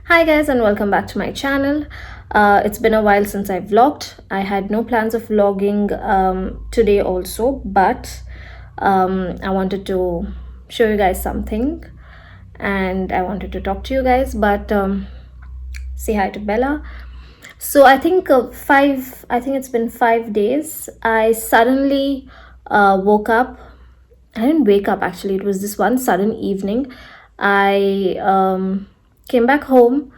Hi guys and welcome back to my channel. It's been a while since I vlogged. I had no plans of vlogging today also, but I wanted to show you guys something and I wanted to talk to you guys, but say hi to Bella. So I think it's been 5 days. I suddenly woke up. I didn't wake up actually, it was this one sudden evening. I came back home.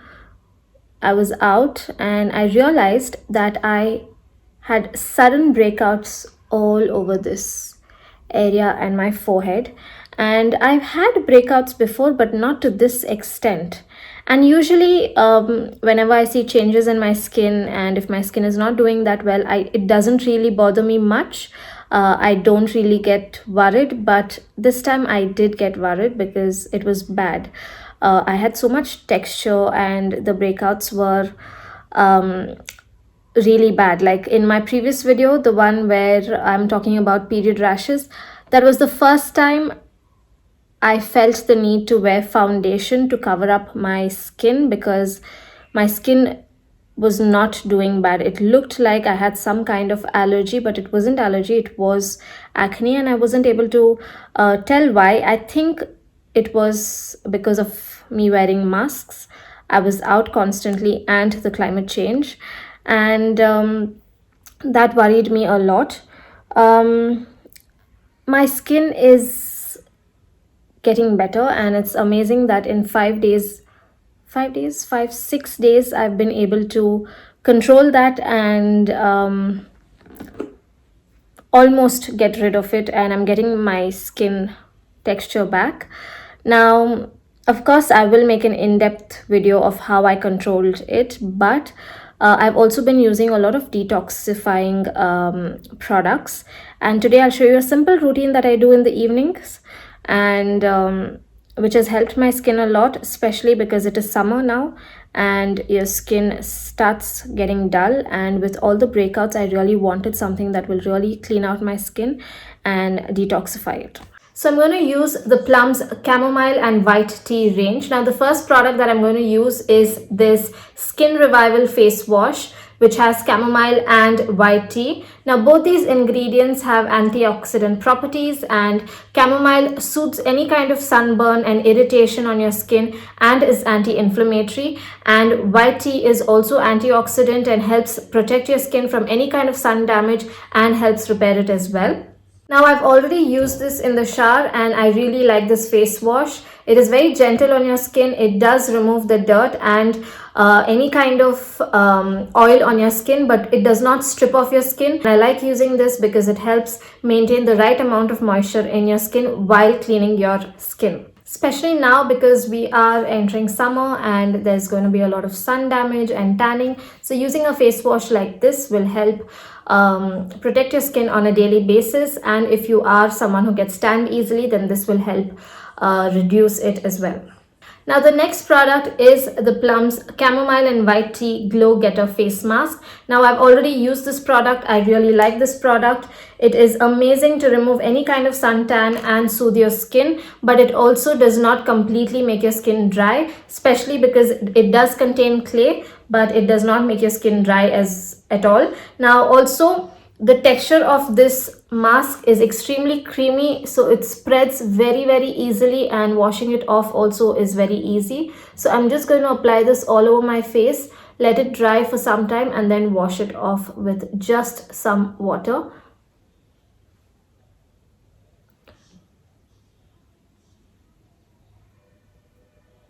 I was out and I realized that I had sudden breakouts all over this area and my forehead. And I've had breakouts before, but not to this extent. And usually, whenever I see changes in my skin, and if my skin is not doing that well, it doesn't really bother me much. I don't really get worried, but this time I did get worried because it was bad. I had so much texture, and the breakouts were really bad. Like in my previous video, the one where I'm talking about period rashes, that was the first time I felt the need to wear foundation to cover up my skin because my skin was not doing bad. It looked like I had some kind of allergy, but it wasn't allergy, it was acne, and I wasn't able to tell why. I think it was because of me wearing masks. I was out constantly and the climate change, and that worried me a lot. My skin is getting better, and it's amazing that in 5 days, 6 days, I've been able to control that and almost get rid of it, and I'm getting my skin texture back. Now, of course, I will make an in-depth video of how I controlled it, but I've also been using a lot of detoxifying products, and today I'll show you a simple routine that I do in the evenings, and which has helped my skin a lot, especially because it is summer now and your skin starts getting dull. And with all the breakouts, I really wanted something that will really clean out my skin and detoxify it. So I'm going to use the Plum's chamomile and white tea range. Now the first product that I'm going to use is this Skin Revival face wash, which has chamomile and white tea. Now both these ingredients have antioxidant properties, and chamomile soothes any kind of sunburn and irritation on your skin and is anti-inflammatory, and white tea is also antioxidant and helps protect your skin from any kind of sun damage and helps repair it as well. Now I've already used this in the shower and I really like this face wash. It is very gentle on your skin. It does remove the dirt and any kind of oil on your skin, but it does not strip off your skin. I like using this because it helps maintain the right amount of moisture in your skin while cleaning your skin. Especially now because we are entering summer and there's going to be a lot of sun damage and tanning. So using a face wash like this will help protect your skin on a daily basis. And if you are someone who gets tanned easily, then this will help reduce it as well. Now the next product is the Plum's chamomile and white tea glow getter face mask. Now I've already used this product. I really like this product. It is amazing to remove any kind of suntan and soothe your skin, but it also does not completely make your skin dry, especially because it does contain clay, but it does not make your skin dry at all. Now also, the texture of this mask is extremely creamy, so it spreads very easily, and washing it off also is very easy. So I'm just going to apply this all over my face, let it dry for some time, and then wash it off with just some water.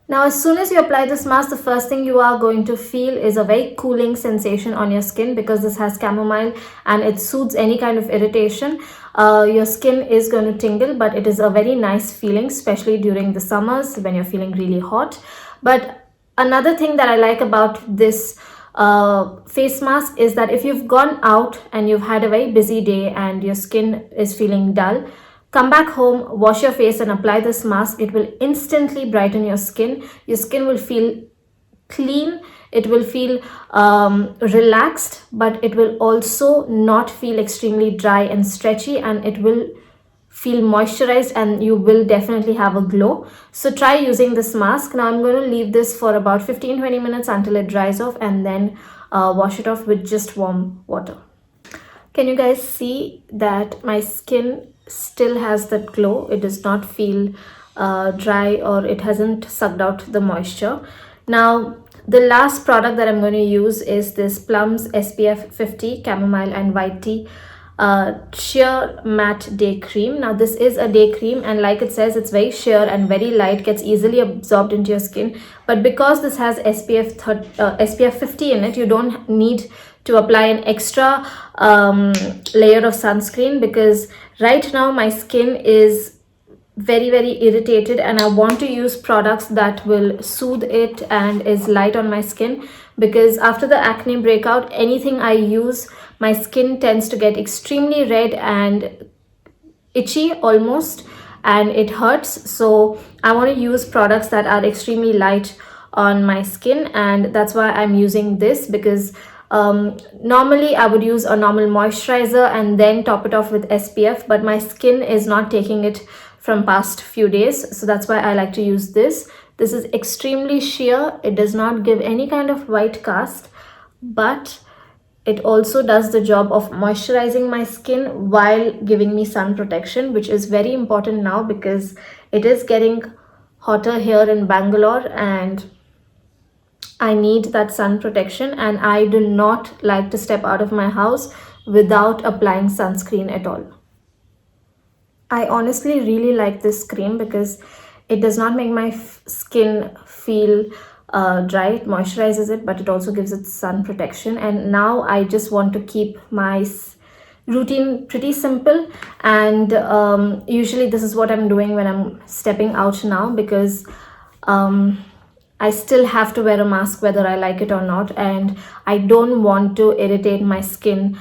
Now, as soon as you apply this mask, the first thing you are going to feel is a very cooling sensation on your skin because this has chamomile and it soothes any kind of irritation. Your skin is going to tingle, but it is a very nice feeling, especially during the summers when you're feeling really hot. But another thing that I like about this face mask is that if you've gone out and you've had a very busy day and your skin is feeling dull, come back home, wash your face and apply this mask. It will instantly brighten your skin. Your skin will feel clean. It will feel relaxed, but it will also not feel extremely dry and stretchy, and it will feel moisturized, and you will definitely have a glow. So try using this mask. Now I'm going to leave this for about 15-20 minutes until it dries off, and then wash it off with just warm water. Can you guys see that my skin still has that glow? It does not feel dry, or it hasn't sucked out the moisture. Now the last product that I'm going to use is this Plum's SPF 50 chamomile and white tea sheer matte day cream. Now this is a day cream, and like it says, it's very sheer and very light, gets easily absorbed into your skin. But because this has SPF 50 in it, you don't need to apply an extra layer of sunscreen, because right now my skin is very irritated, and I want to use products that will soothe it and is light on my skin, because after the acne breakout, anything I use, my skin tends to get extremely red and itchy almost, and it hurts. So I want to use products that are extremely light on my skin, and that's why I'm using this, because normally I would use a normal moisturizer and then top it off with SPF, but my skin is not taking it from past few days, so that's why I like to use this. This is extremely sheer. It does not give any kind of white cast, but it also does the job of moisturizing my skin while giving me sun protection, which is very important now because it is getting hotter here in Bangalore, and I need that sun protection, and I do not like to step out of my house without applying sunscreen at all. I honestly really like this cream because it does not make my skin feel dry. It moisturizes it, but it also gives it sun protection. And now I just want to keep my routine pretty simple, and usually this is what I'm doing when I'm stepping out now, because I still have to wear a mask whether I like it or not, and I don't want to irritate my skin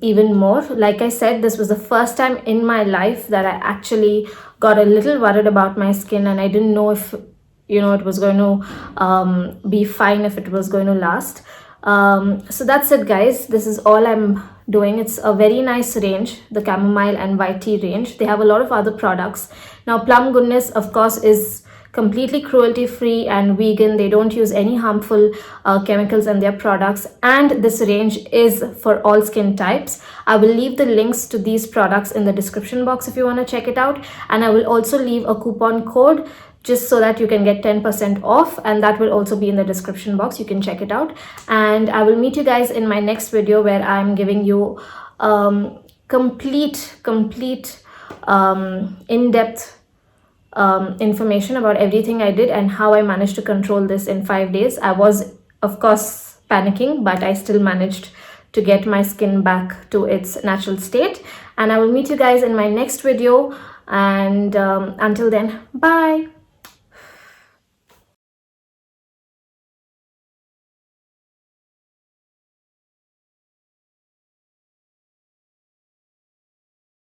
even more. Like I said, this was the first time in my life that I actually got a little worried about my skin, and I didn't know if it was going to be fine, if it was going to last. So that's it, guys. This is all I'm doing. It's a very nice range, the chamomile and white tea range. They have a lot of other products. Now Plum Goodness, of course, is completely cruelty free and vegan. They don't use any harmful chemicals in their products, and this range is for all skin types. I will leave the links to these products in the description box if you want to check it out, and I will also leave a coupon code just so that you can get 10% off, and that will also be in the description box. You can check it out, and I will meet you guys in my next video where I'm giving you complete in-depth information about everything I did and how I managed to control this in 5 days. I was, of course, panicking, but I still managed to get my skin back to its natural state. And I will meet you guys in my next video, and until then, bye.